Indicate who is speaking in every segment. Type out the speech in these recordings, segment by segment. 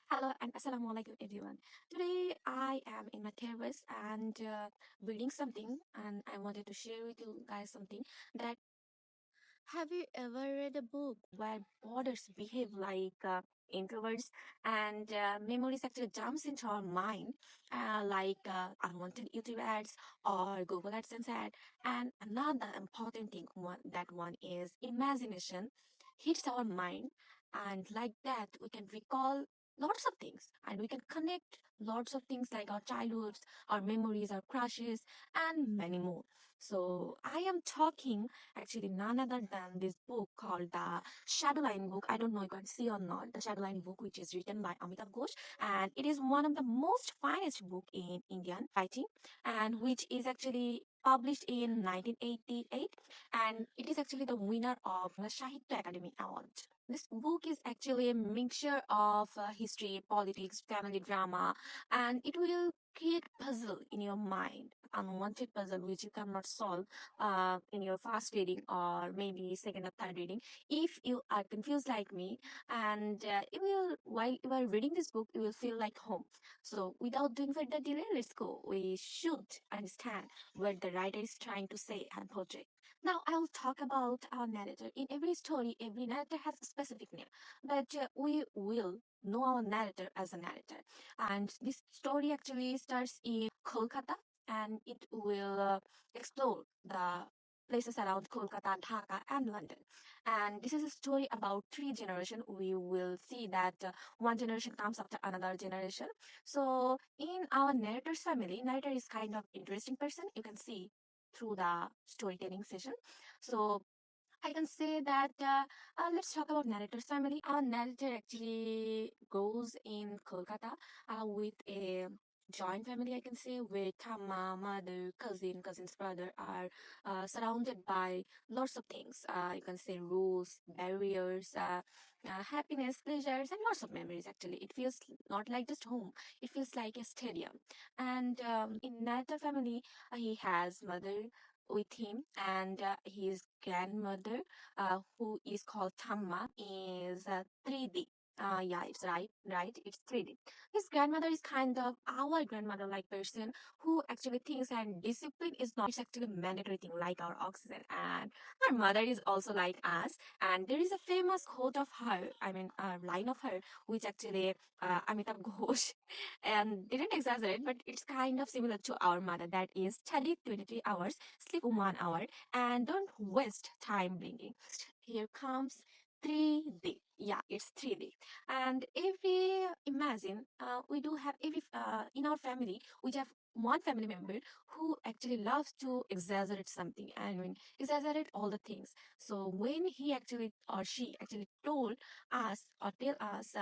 Speaker 1: Hello and assalamu alaikum everyone. Today I am in my terrace and reading something, and I wanted to share with you guys something that have you ever read a book where borders behave like introverts and memories actually jumps into our mind, like unwanted YouTube ads or Google AdSense ad? And another important thing, that one is imagination hits our mind, and like that we can recall lots of things and we can connect lots of things like our childhoods, our memories, our crushes, and many more. So I am talking actually none other than this book called the Shadowline book. I don't know if you can see or not. The Shadowline book, which is written by Amitav Ghosh, and it is one of the most finest book in Indian writing, and which is actually published in 1988, and it is actually the winner of the Sahitya Academy Award. This book is actually a mixture of history, politics, family drama, and it will create puzzle in your mind, unwanted puzzle which you cannot solve in your first reading or maybe second or third reading. If you are confused like me, and you will, while you are reading this book, you will feel like home. So without doing further delay, let's go. We should understand what the writer is trying to say and portray. Now I will talk about our narrator. In every story, every narrator has a specific name, but we will know our narrator as a narrator. And this story actually starts in Kolkata, and it will explore the places around Kolkata, Dhaka, and London. And this is a story about three generations. We will see that one generation comes after another generation. So in our narrator's family, narrator is kind of interesting person. You can see through the storytelling session. So I can say that let's talk about narrator's family. Our narrator actually goes in Kolkata with a joint family, I can say, where Tama, mother, cousin's brother are surrounded by lots of things. You can say rules, barriers, happiness, pleasures, and lots of memories. Actually, it feels not like just home. It feels like a stadium. And in narrator family, he has mother with him, and his grandmother, who is called Thamma, is 3D. Yeah, it's right. It's 3D. His grandmother is kind of our grandmother like person who actually thinks and discipline is not, it's actually a mandatory thing like our oxygen. And her mother is also like us. And there is a famous quote of her, I mean, a line of her, which actually Amitav Ghosh and didn't exaggerate, but it's kind of similar to our mother. That is, study 23 hours, sleep 1 hour, and don't waste time blinking. Here comes 3D. Yeah, it's 3D. And every imagine, we do have every in our family, we have one family member who actually loves to exaggerate something. I mean, exaggerate all the things. So when he actually or she actually told us or tell us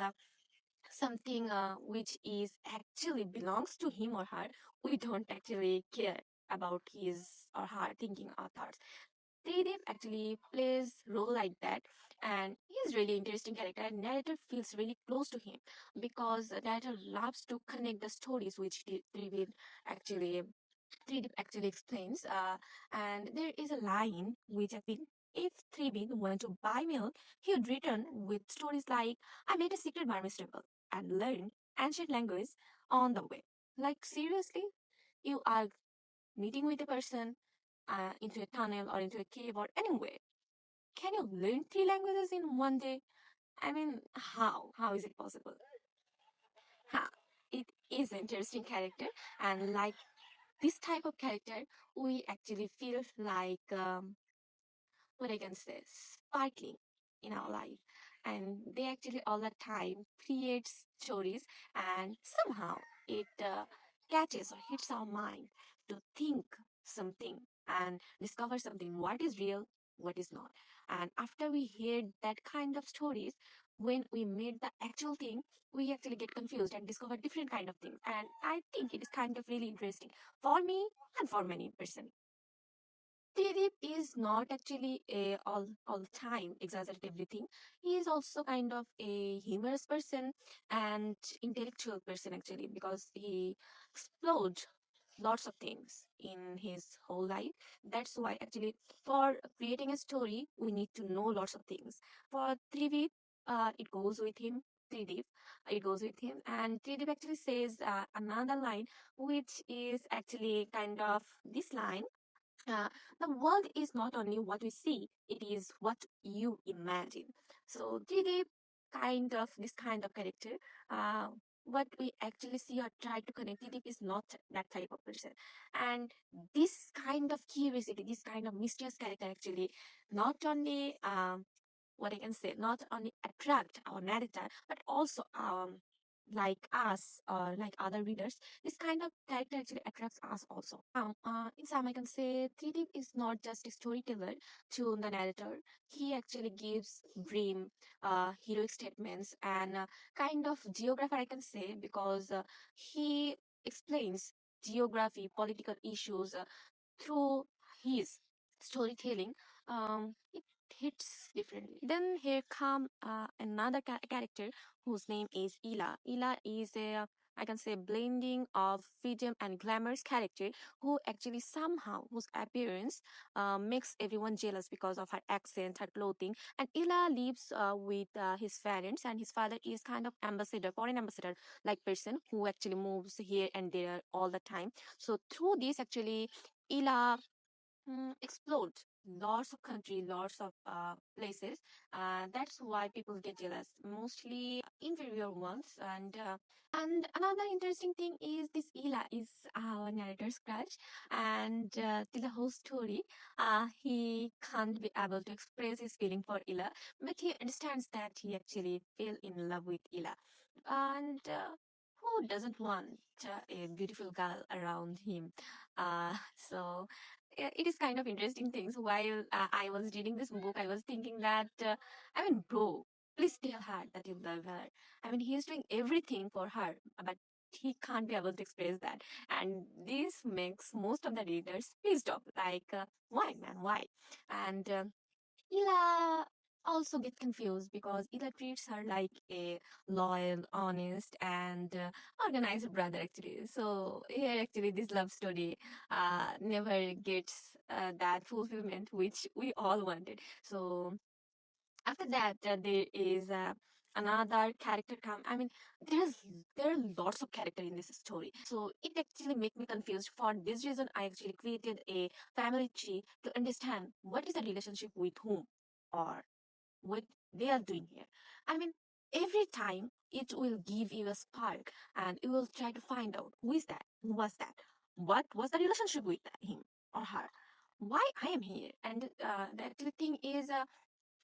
Speaker 1: something which is actually belongs to him or her, we don't actually care about his or her thinking or thoughts. Tridip actually plays role like that, and he's really interesting character. Narrator feels really close to him because the narrator loves to connect the stories which Tridip actually 3D actually explains. And there is a line which I think, if 3B wanted to buy milk, he would return with stories like, I made a secret Burmese temple and learned ancient language on the way. Like, seriously? You are meeting with a person into a tunnel or into a cave or anywhere. Can you learn three languages in one day? I mean, how? How is it possible? Ha! It is an interesting character, and like this type of character, we actually feel like what I can say, sparkling in our life. And they actually all the time create stories, and somehow it catches or hits our mind to think something and discover something what is real, what is not. And after we hear that kind of stories, when we meet the actual thing, we actually get confused and discover different kind of things. And I think it is kind of really interesting for me and for many person. Dilip is not actually a all the time exaggerate everything. He is also kind of a humorous person and intellectual person actually, because he explored lots of things in his whole life. That's why actually for creating a story we need to know lots of things. For Trivit, it goes with him. Tridip. It goes with him, and Tridip actually says another line, which is actually kind of this line. uh, the world is not only what we see, it is what you imagine. So 3D this kind of character, uh, what we actually see or try to connect, 3D is not that type of person. And this kind of curiosity, this kind of mysterious character actually not only what I can say, not only attract our narrator, but also like us or like other readers, this kind of character actually attracts us also. In some I can say 3D is not just a storyteller to the narrator. He actually gives dream, heroic statements, and kind of geographer I can say, because he explains geography, political issues through his storytelling. It hits differently. Then here come another character whose name is Ila. Ila is a, I can say, blending of freedom and glamorous character who actually somehow whose appearance makes everyone jealous because of her accent, her clothing. And Ila lives with his parents, and his father is kind of ambassador, foreign ambassador like person who actually moves here and there all the time. So through this actually Ila explored lots of country, lots of places. That's why people get jealous, mostly inferior ones. And another interesting thing is this Ila is our narrator's crush, and till the whole story, he can't be able to express his feeling for Ila, but he understands that he actually fell in love with Ila, and who doesn't want a beautiful girl around him? So it is kind of interesting things. While I was reading this book, I was thinking that, I mean, bro, please tell her that you love her. I mean, he is doing everything for her, but he can't be able to express that. And this makes most of the readers pissed off. Like, why, man, why? And Ila also get confused because Ila treats her like a loyal, honest, and organized brother actually. So here actually this love story never gets that fulfillment which we all wanted. So after that there is another character come. I mean, there's there are lots of character in this story, so it actually make me confused. For this reason I actually created a family tree to understand what is the relationship with whom, or what they are doing here. I mean, every time it will give you a spark, and you will try to find out who is that, who was that, what was the relationship with him or her, why I am here. And the actual thing is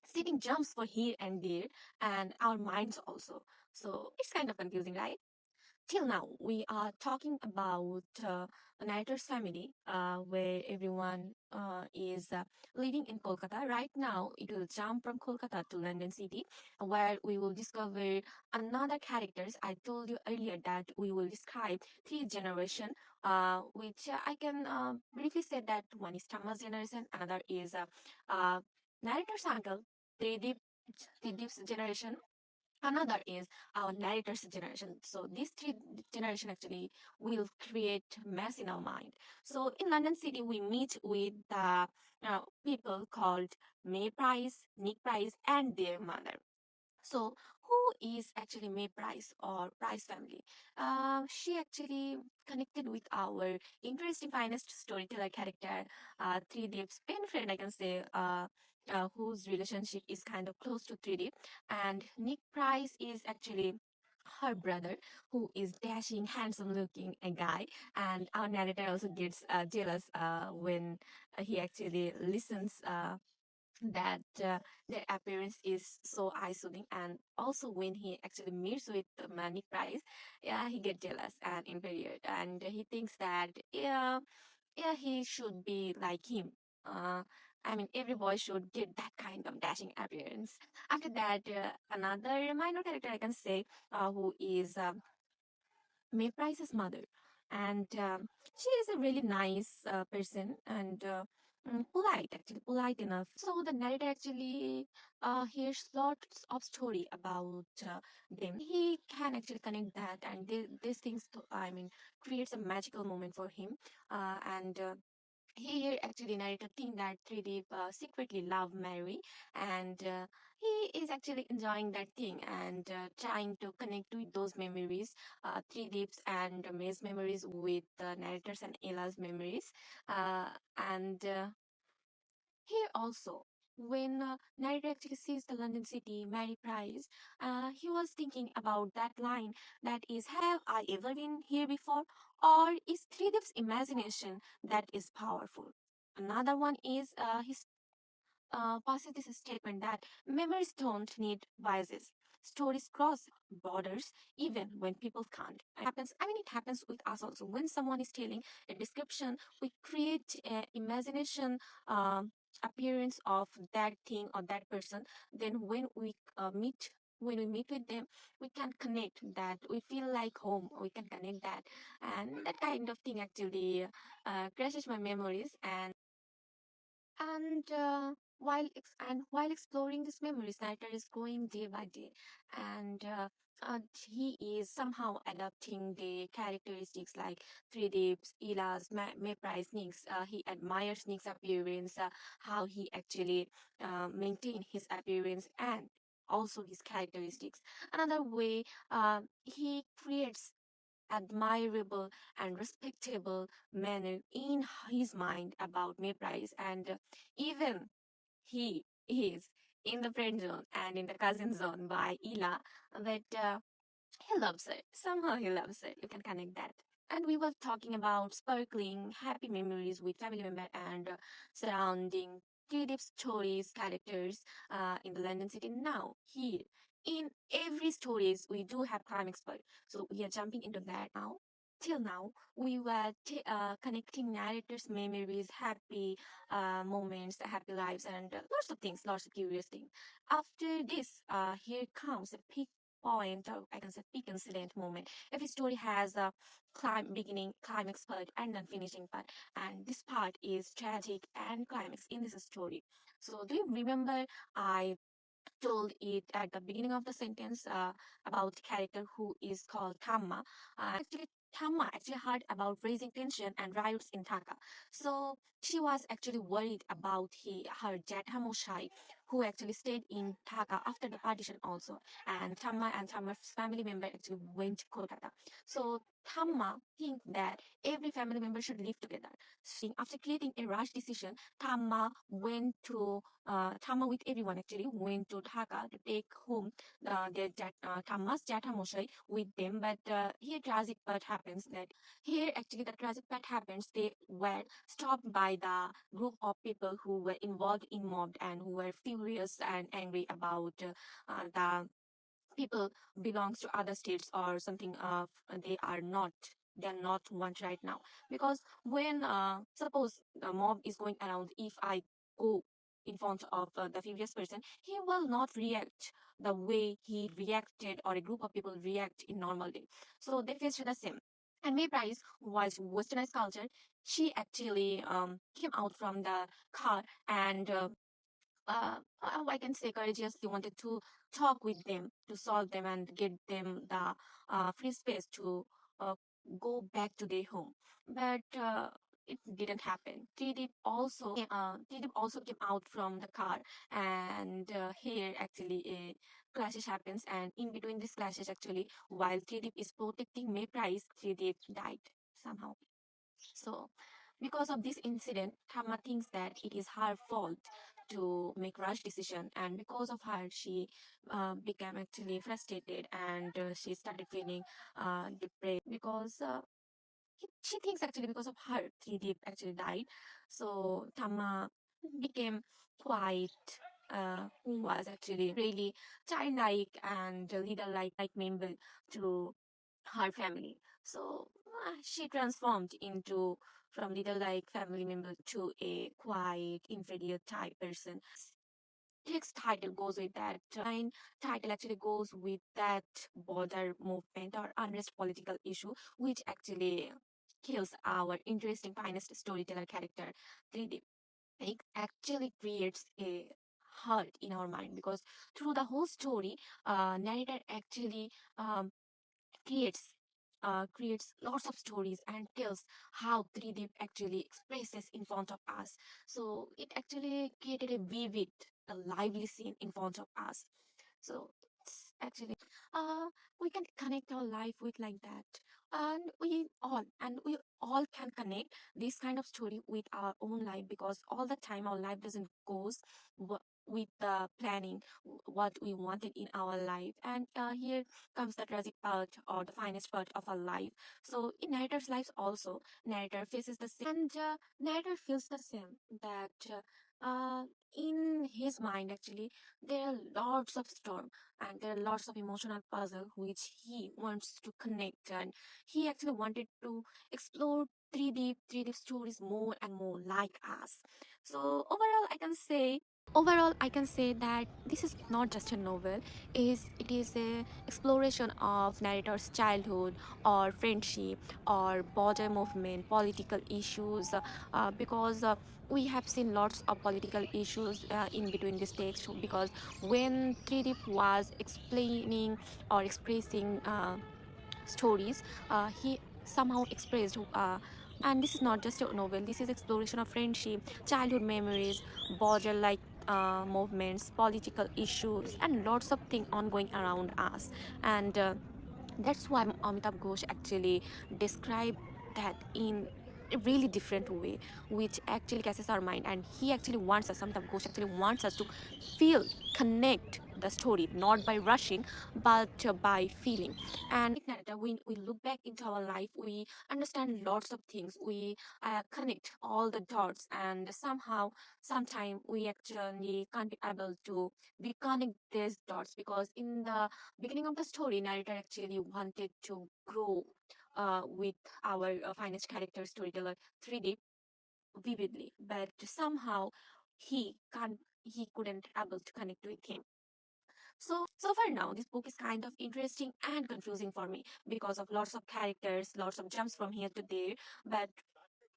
Speaker 1: setting jumps for here and there, and our minds also. So it's kind of confusing, right? Till now, we are talking about a narrator's family, where everyone is living in Kolkata. Right now, it will jump from Kolkata to London City, where we will discover another characters. I told you earlier that we will describe three generation, which I can briefly say that one is Thomas generation, another is narrator's uncle, Tridip, Tridip's generation, another is our narrator's generation. So these three generation actually will create mess in our mind. So in London City, we meet with the people called May Price, Nick Price, and their mother. So, who is actually May Price or Price family? She actually connected with our interesting finest storyteller character, Three Deep's pen friend, I can say, whose relationship is kind of close to 3D. And Nick Price is actually her brother, who is dashing, handsome looking a guy. And our narrator also gets jealous when he actually listens that their appearance is so eye-soothing, and also when he actually meets with Manny Price, yeah, he get jealous and inferior, and he thinks that, yeah, he should be like him. I mean, every boy should get that kind of dashing appearance. After that, another minor character I can say, who is May Price's mother, and she is a really nice person, and polite, actually polite enough. So the narrator actually hears lots of story about them. He can actually connect that, and these things, I mean, creates a magical moment for him, and Here, actually, narrator think that Tridip secretly love Mary, and he is actually enjoying that thing and trying to connect with those memories, Tridip's and Mary's memories with the narrators and Ella's memories, uh, and here also, when narrator actually sees the London city, Mary Price, he was thinking about that line that is, have I ever been here before? Or is Tridip's imagination that is powerful? Another one is his passes this statement that memories don't need biases. Stories cross borders even when people can't. It happens with us also. When someone is telling a description, we create an imagination appearance of that thing or that person. Then when we meet with them, we can connect that. We feel like home. We can connect that, and that kind of thing actually crashes my memories and while exploring these memories, narrator is going day by day, and he is somehow adapting the characteristics like three dips, Ila's, Mayprice, Nick's. He admires Nick's appearance, how he actually maintain his appearance and also his characteristics. Another way, he creates admirable and respectable manner in his mind about Mayprice, and even he is in the friend zone and in the cousin zone by Ela, that he loves it. Somehow he loves it. You can connect that. And we were talking about sparkling, happy memories with family member and surrounding creative stories, characters in the London city. Now, here, in every stories, we do have climax part. So we are jumping into that now. Till now, we were connecting narrators' memories, happy moments, happy lives, and lots of things, lots of curious things. After this, here comes a peak point, or I can say peak incident moment. Every story has a beginning, climax part, and then finishing part. And this part is tragic and climax in this story. So, do you remember I told it at the beginning of the sentence about character who is called Thamma. Actually, Thamma actually heard about raising tension and riots in Dhaka. So she was actually worried about her Jathamoshai, who actually stayed in Dhaka after the partition also. And Thamma and Thamma's family member actually went to Kolkata. So Thamma think that every family member should live together. After creating a rash decision, Thamma with everyone actually went to Dhaka to take home Thamma's Jathamoshai with them. But here tragic part happens that here actually the tragic part happens. They were stopped by the group of people who were involved in mob and who were furious and angry about the people belongs to other states or something they are not they're not want right now, because when suppose the mob is going around, if I go in front of the furious person, he will not react the way he reacted or a group of people react in normal day. So they faced the same. And May Price was westernized culture. She actually came out from the car and I can say courageously wanted to talk with them to solve them and get them the free space to uh, go back to their home. But it didn't happen. Tridip also came out from the car, and here actually a clashes happens, and in between these clashes actually, while Tridip is protecting May Price, Tridip died somehow. So, because of this incident, Thamma thinks that it is her fault to make rash decision, and because of her, she became actually frustrated and she started feeling depressed because she thinks actually because of her, 3D actually died. So Thamma became quite. Who was actually really childlike and leader-like member to her family. So she transformed into from little like family member to a quiet inferior type person. His title goes with that. Mine title actually goes with that border movement or unrest political issue, which actually kills our interesting finest storyteller character 3D. It actually creates a hurt in our mind because through the whole story, narrator actually creates creates lots of stories and tells how 3D actually expresses in front of us. So it actually created a vivid, a lively scene in front of us. So it's actually uh we can connect our life with like that. And we all can connect this kind of story with our own life, because all the time our life doesn't goes with the planning what we wanted in our life. And here comes the tragic part or the finest part of our life. So in narrator's lives also, narrator faces the same, and narrator feels the same, that in his mind actually there are lots of storm, and there are lots of emotional puzzle which he wants to connect, and he actually wanted to explore 3D stories more and more like us. So overall I can say that this is not just a novel, is it is a exploration of narrator's childhood or friendship or border movement, political issues, because we have seen lots of political issues in between this text, because when Tridip was explaining or expressing stories, he somehow expressed and this is not just a novel, this is exploration of friendship, childhood memories, border like movements, political issues, and lots of things ongoing around us. And that's why Amitav Ghosh actually described that in a really different way, which actually catches our mind. And he actually wants us, Amitav Ghosh actually wants us to feel, connect the story, not by rushing, but by feeling. And like narrator, we look back into our life, we understand lots of things, we connect all the dots, and somehow, sometime we actually can't be able to reconnect these dots, because in the beginning of the story, narrator actually wanted to grow with our finest character storyteller 3D vividly, but somehow he couldn't able to connect with him. So far now, this book is kind of interesting and confusing for me because of lots of characters, lots of jumps from here to there. But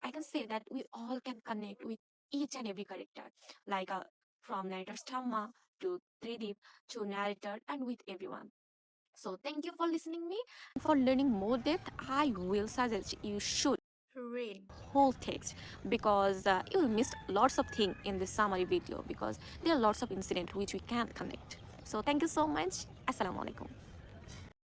Speaker 1: I can say that we all can connect with each and every character, like from narrator's Thamma to 3D to narrator, and with everyone. So thank you for listening me. For learning more depth, I will suggest you should read whole text, because you will miss lots of things in this summary video, because there are lots of incidents which we can't connect. So thank you so much. Assalamu alaikum.